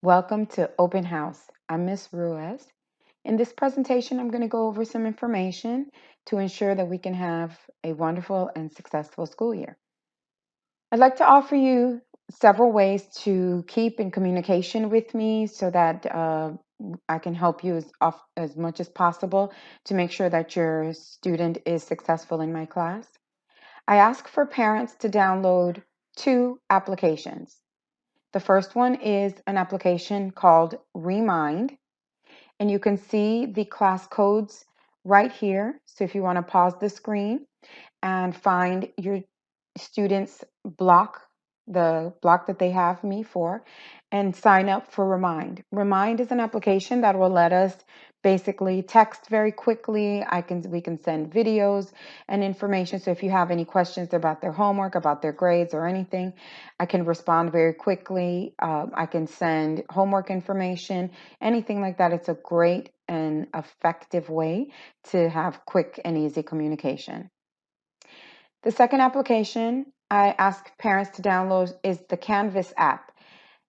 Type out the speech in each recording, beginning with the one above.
Welcome to Open House. I'm Miss Ruiz. In this presentation, I'm going to go over some information to ensure that we can have a wonderful and successful school year. I'd like to offer you several ways to keep in communication with me so that I can help you as much as possible to make sure that your student is successful in my class. I ask for parents to download two applications. The first one is an application called Remind, and you can see the class codes right here. So if you want to pause the screen and find your students' block, the block that they have me for, and sign up for Remind. Remind is an application that will let us basically text very quickly. We can send videos and information. So if you have any questions about their homework, about their grades or anything, I can respond very quickly. I can send homework information, anything like that. It's a great and effective way to have quick and easy communication. The second application I ask parents to download is the Canvas app.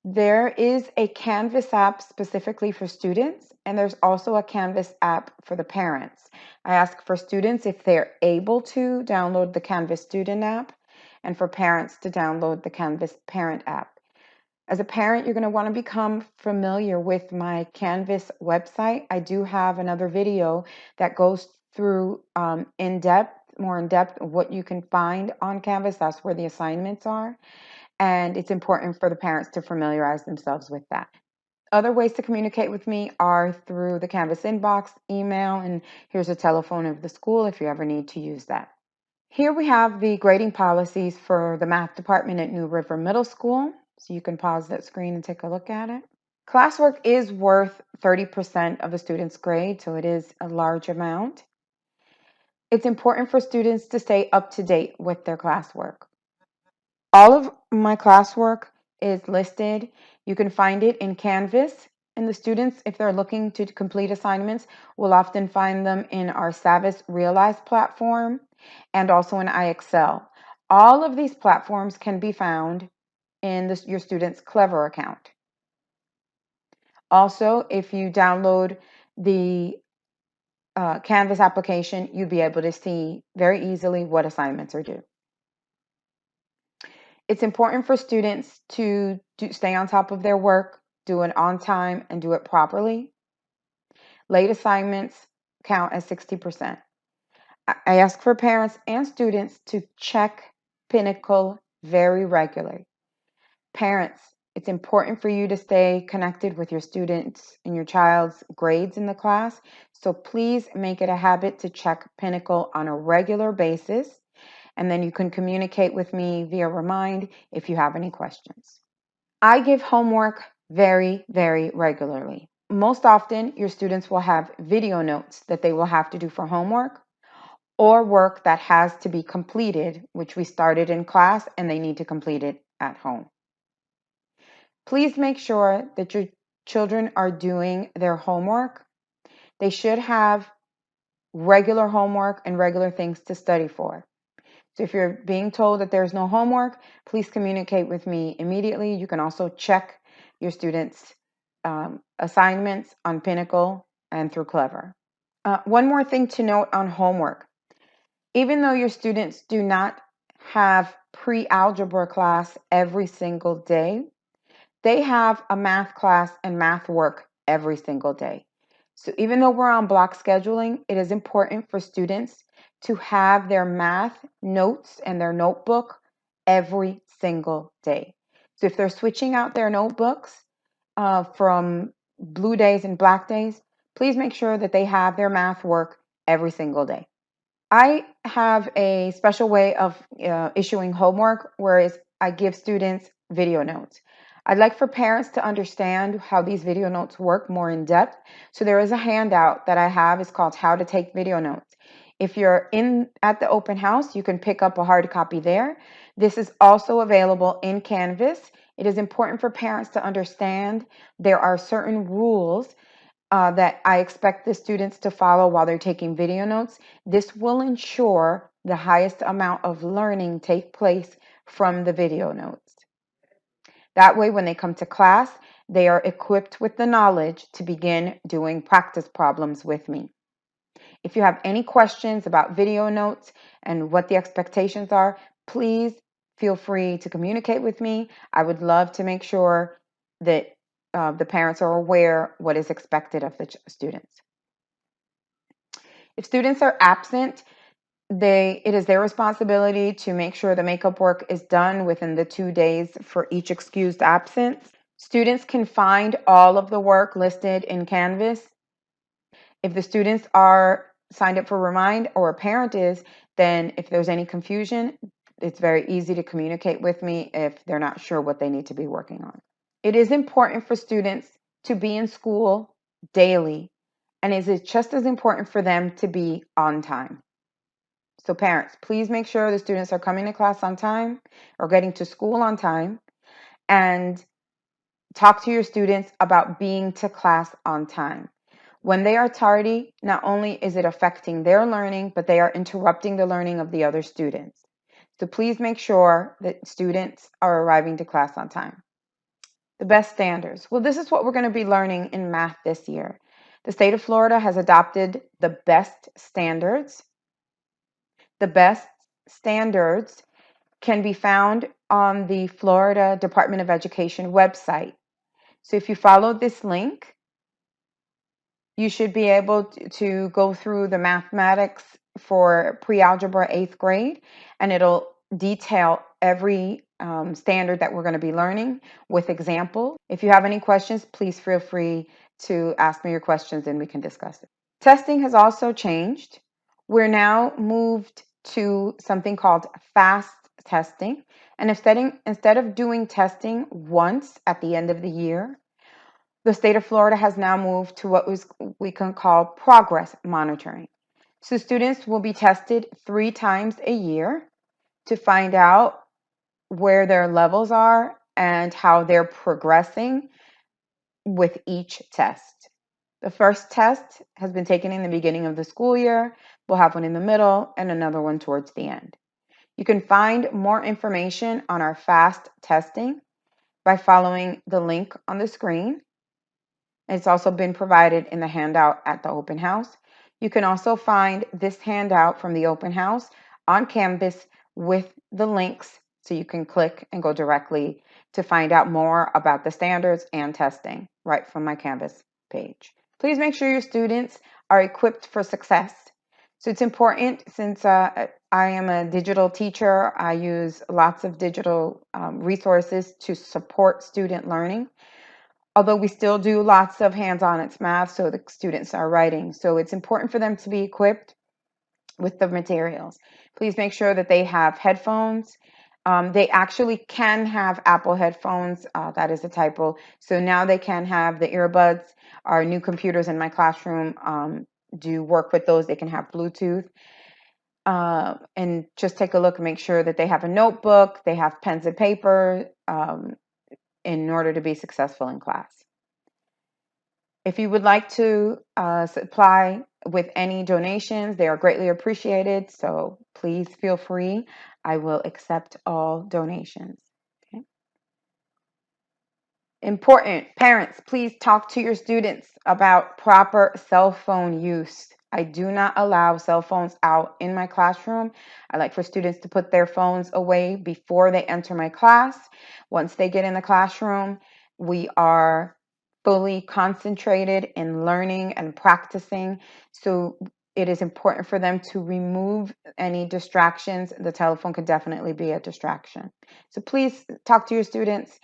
There is a Canvas app specifically for students, and there's also a Canvas app for the parents. I ask for students if they're able to download the Canvas student app, and for parents to download the Canvas parent app. As a parent, you're going to want to become familiar with my Canvas website. I do have another video that goes through more in depth, what you can find on Canvas. That's where the assignments are. And it's important for the parents to familiarize themselves with that. Other ways to communicate with me are through the Canvas inbox, email, and here's a telephone of the school if you ever need to use that. Here we have the grading policies for the math department at New River Middle School. So you can pause that screen and take a look at it. Classwork is worth 30% of a student's grade, so it is a large amount. It's important for students to stay up to date with their classwork. All of my classwork is listed. You can find it in Canvas, and the students, if they're looking to complete assignments, will often find them in our Savvis Realize platform and also in iExcel. All of these platforms can be found in your student's Clever account. Also, if you download the Canvas application, you'll be able to see very easily what assignments are due. It's important for students to stay on top of their work, do it on time, and do it properly. Late assignments count as 60%. I ask for parents and students to check Pinnacle very regularly. Parents, it's important for you to stay connected with your students and your child's grades in the class. So please make it a habit to check Pinnacle on a regular basis. And then you can communicate with me via Remind if you have any questions. I give homework very, very regularly. Most often, your students will have video notes that they will have to do for homework or work that has to be completed, which we started in class and they need to complete it at home. Please make sure that your children are doing their homework. They should have regular homework and regular things to study for. So if you're being told that there's no homework, please communicate with me immediately. You can also check your students' assignments on Pinnacle and through Clever. One more thing to note on homework. Even though your students do not have pre-algebra class every single day, they have a math class and math work every single day. So even though we're on block scheduling, it is important for students to have their math notes and their notebook every single day. So if they're switching out their notebooks from blue days and black days, please make sure that they have their math work every single day. I have a special way of issuing homework, whereas I give students video notes. I'd like for parents to understand how these video notes work more in depth. So there is a handout that I have. It's called How to Take Video Notes. If you're at the open house, you can pick up a hard copy there. This is also available in Canvas. It is important for parents to understand there are certain rules that I expect the students to follow while they're taking video notes. This will ensure the highest amount of learning take place from the video notes. That way, when they come to class, they are equipped with the knowledge to begin doing practice problems with me. If you have any questions about video notes and what the expectations are, please feel free to communicate with me. I would love to make sure that the parents are aware what is expected of the students. If students are absent, it is their responsibility to make sure the makeup work is done within the 2 days for each excused absence. Students can find all of the work listed in Canvas. If the students are signed up for Remind or a parent is, then if there's any confusion, it's very easy to communicate with me if they're not sure what they need to be working on. It is important for students to be in school daily, and it is just as important for them to be on time. So parents, please make sure the students are coming to class on time or getting to school on time, and talk to your students about being to class on time. When they are tardy, not only is it affecting their learning, but they are interrupting the learning of the other students. So please make sure that students are arriving to class on time. The best standards. Well, this is what we're going to be learning in math this year. The state of Florida has adopted the best standards. The best standards can be found on the Florida Department of Education website. So if you follow this link, you should be able to go through the mathematics for pre-algebra 8th grade, and it'll detail every standard that we're going to be learning with examples. If you have any questions, please feel free to ask me your questions and we can discuss it. Testing has also changed. We're now moved to something called fast testing. And instead of doing testing once at the end of the year, the state of Florida has now moved to what we can call progress monitoring. So students will be tested 3 times a year to find out where their levels are and how they're progressing with each test. The first test has been taken in the beginning of the school year. We'll have one in the middle and another one towards the end. You can find more information on our fast testing by following the link on the screen. It's also been provided in the handout at the open house. You can also find this handout from the open house on Canvas with the links, so you can click and go directly to find out more about the standards and testing right from my Canvas page. Please make sure your students are equipped for success. So it's important, since I am a digital teacher, I use lots of digital resources to support student learning. Although we still do lots of hands-on, it's math, so the students are writing. So it's important for them to be equipped with the materials. Please make sure that they have headphones. They actually can have Apple headphones. That is a typo. So now they can have the earbuds. Our new computers in my classroom do work with those. They can have Bluetooth. And just take a look and make sure that they have a notebook, they have pens and paper in order to be successful in class. If you would like to supply with any donations, they are greatly appreciated. So please feel free. I will accept all donations. Okay. Important, parents, please talk to your students about proper cell phone use. I do not allow cell phones out in my classroom. I like for students to put their phones away before they enter my class. Once they get in the classroom, we are fully concentrated in learning and practicing. So it is important for them to remove any distractions. The telephone could definitely be a distraction. So please talk to your students,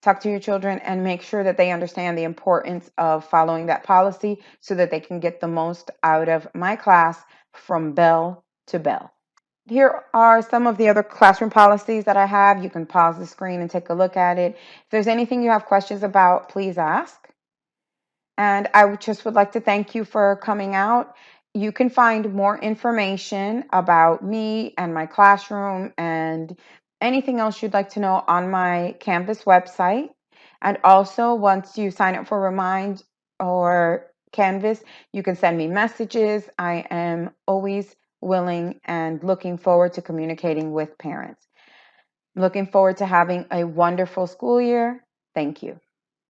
talk to your children, and make sure that they understand the importance of following that policy so that they can get the most out of my class from bell to bell. Here are some of the other classroom policies that I have. You can pause the screen and take a look at it. If there's anything you have questions about, please ask. And I just would like to thank you for coming out. You can find more information about me and my classroom and anything else you'd like to know on my Canvas website. And also, once you sign up for Remind or Canvas, you can send me messages. I am always willing and looking forward to communicating with parents. Looking forward to having a wonderful school year. Thank you.